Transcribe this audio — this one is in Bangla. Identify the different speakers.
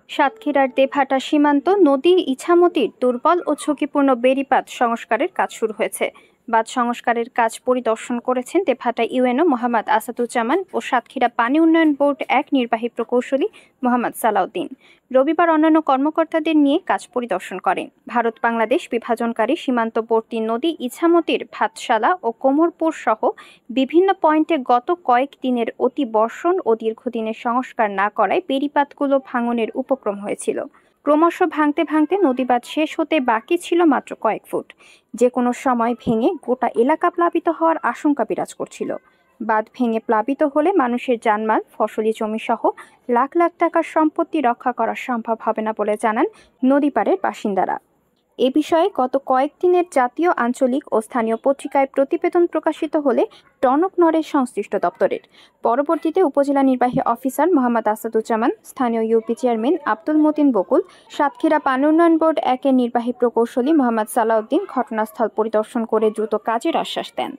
Speaker 1: সাতক্ষীরার দেবহাটা সীমান্ত নদী ইছামতির দুর্বল ও ঝুঁকিপূর্ণ বেড়িবাঁধ সংস্কারের কাজ শুরু হয়েছে। বাঁধ সংস্কারের কাজ পরিদর্শন করেছেন দেবহাটা ইউএনও মোহাম্মদ আসাদুজ্জামান ও সাতক্ষীরা পানি উন্নয়ন বোর্ড ১ নির্বাহী প্রকৌশলী মোহাম্মদ সালাউদ্দিন। রবিবার অন্যান্য কর্মকর্তাদের নিয়ে কাজ পরিদর্শন করেন। ভারত বাংলাদেশ বিভাজনকারী সীমান্তবর্তী নদী ইছামতির ভাতশালা ও কোমরপুর সহ বিভিন্ন পয়েন্টে গত কয়েক দিনের অতি বর্ষণ ও দীর্ঘদিনের সংস্কার না করায় বেড়িবাঁধগুলো ভাঙনের উপক্রম হয়েছিল। ক্রমশ ভাঙতে ভাঙতে নদীবাঁধ শেষ হতে বাকি ছিল মাত্র কয়েক ফুট। যে কোনো সময় ভেঙে গোটা এলাকা প্লাবিত হওয়ার আশঙ্কা বিরাজ করছিল। বাঁধ ভেঙে প্লাবিত হলে মানুষের জানমাল, ফসলি জমি সহ লাখ লাখ টাকার সম্পত্তি রক্ষা করা সম্ভব হবে না বলে জানান নদীপাড়ের বাসিন্দারা। এ বিষয়ে গত কয়েকদিনের জাতীয়, আঞ্চলিক ও স্থানীয় পত্রিকায় প্রতিবেদন প্রকাশিত হলে টনক নড়ে সংশ্লিষ্ট দপ্তরের। পরবর্তীতে উপজেলা নির্বাহী অফিসার মোহাম্মদ আসাদুজ্জামান, স্থানীয় ইউপি চেয়ারম্যান আব্দুল মতিন বকুল, সাতক্ষীরা পানি উন্নয়ন বোর্ড ১-এর নির্বাহী প্রকৌশলী মোহাম্মদ সালাউদ্দিন ঘটনাস্থল পরিদর্শন করে দ্রুত কাজের আশ্বাস দেন।